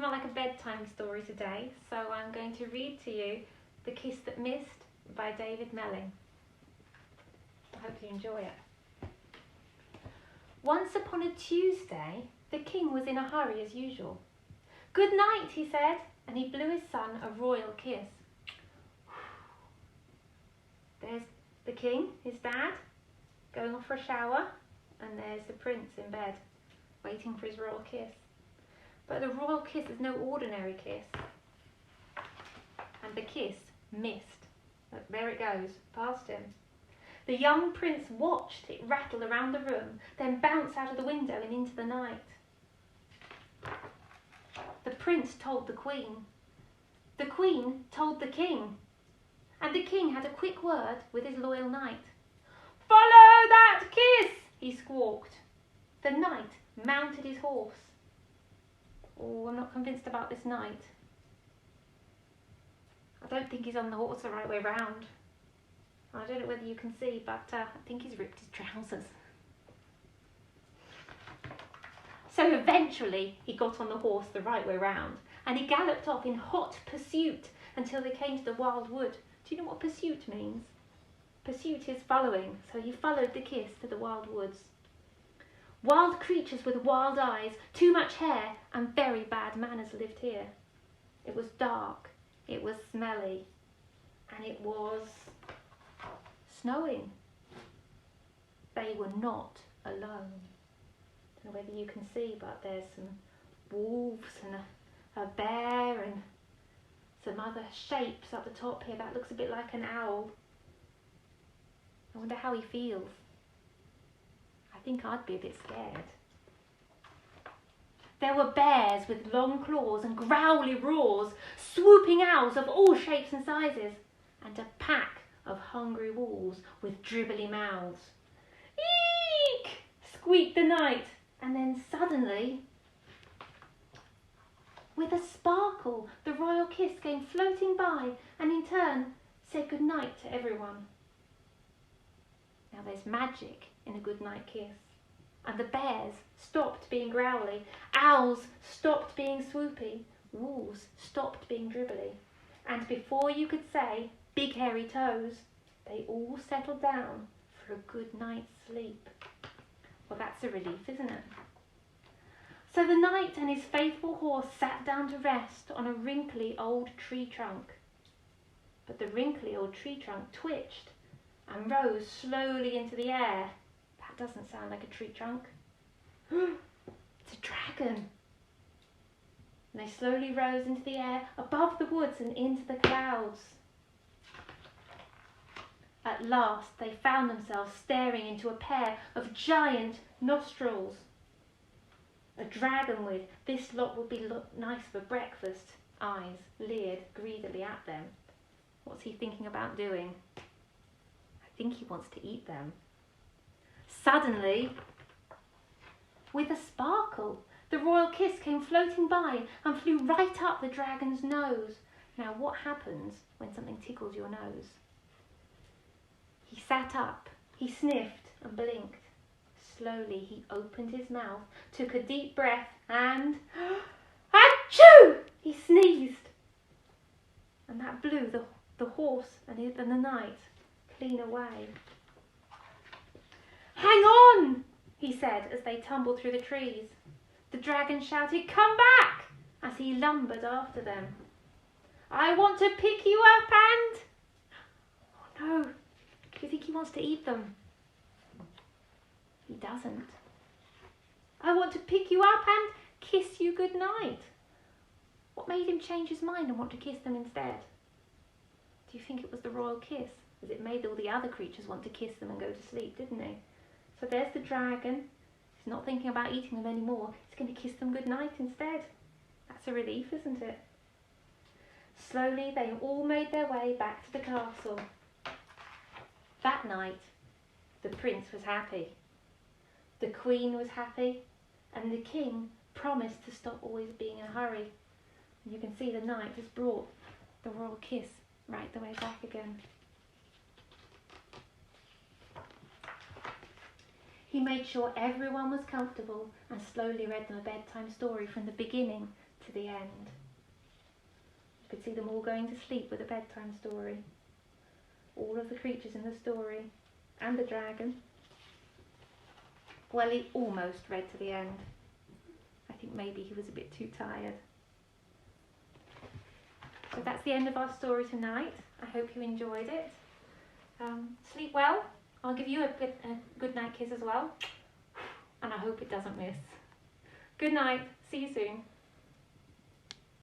not like a bedtime story today, so I'm going to read to you The Kiss That Missed by David Melling. I hope you enjoy it. Once upon a Tuesday, the king was in a hurry as usual. "Good night," he said, and he blew his son a royal kiss. There's the king, his dad, going off for a shower, and there's the prince in bed, waiting for his royal kiss. But the royal kiss is no ordinary kiss. And the kiss missed. Look, there it goes, past him. The young prince watched it rattle around the room, then bounce out of the window and into the night. The prince told the queen. The queen told the king. And the king had a quick word with his loyal knight. "Follow that kiss," he squawked. The knight mounted his horse. Oh, I'm not convinced about this knight. I don't think he's on the horse the right way round. I don't know whether you can see, but I think he's ripped his trousers. So eventually he got on the horse the right way round, and he galloped off in hot pursuit until they came to the wild wood. Do you know what pursuit means? Pursuit is following, so he followed the kiss to the wild woods. Wild creatures with wild eyes, too much hair, and very bad manners lived here. It was dark, it was smelly, and it was snowing. They were not alone. I don't know whether you can see, but there's some wolves and a bear and some other shapes up the top here. That looks a bit like an owl. I wonder how he feels. I think I'd be a bit scared. There were bears with long claws and growly roars, swooping owls of all shapes and sizes, and a pack of hungry wolves with dribbly mouths. "Eek!" squeaked the knight, and then suddenly, with a sparkle, the royal kiss came floating by and in turn said good night to everyone. Now there's magic in a good night kiss. And the bears stopped being growly, owls stopped being swoopy, wolves stopped being dribbly, and before you could say big hairy toes, they all settled down for a good night's sleep. Well, that's a relief, isn't it? So the knight and his faithful horse sat down to rest on a wrinkly old tree trunk. But the wrinkly old tree trunk twitched and rose slowly into the air. That doesn't sound like a tree trunk. It's a dragon. And they slowly rose into the air, above the woods and into the clouds. At last they found themselves staring into a pair of giant nostrils. A dragon with "this lot would be nice for breakfast" eyes leered greedily at them. What's he thinking about doing? I think he wants to eat them. Suddenly, with a sparkle, the royal kiss came floating by and flew right up the dragon's nose. Now, what happens when something tickles your nose? He sat up, he sniffed and blinked. Slowly he opened his mouth, took a deep breath and achoo! He sneezed. And that blew the horse and the knight clean away. "Hang on!" he said as they tumbled through the trees. The dragon shouted, "Come back!" as he lumbered after them. "I want to pick you up and..." Oh no, do you think he wants to eat them? He doesn't. "I want to pick you up and kiss you good night." What made him change his mind and want to kiss them instead? Do you think it was the royal kiss? As it made all the other creatures want to kiss them and go to sleep, didn't he? So there's the dragon. He's not thinking about eating them anymore. He's going to kiss them good night instead. That's a relief, isn't it? Slowly they all made their way back to the castle. That night, the prince was happy. The queen was happy, and the king promised to stop always being in a hurry. And you can see the knight has brought the royal kiss right the way back again. He made sure everyone was comfortable and slowly read them a bedtime story from the beginning to the end. You could see them all going to sleep with a bedtime story. All of the creatures in the story, and the dragon. Well, he almost read to the end. I think maybe he was a bit too tired. So that's the end of our story tonight. I hope you enjoyed it. Sleep well. I'll give you a good night kiss as well. And I hope it doesn't miss. Good night. See you soon.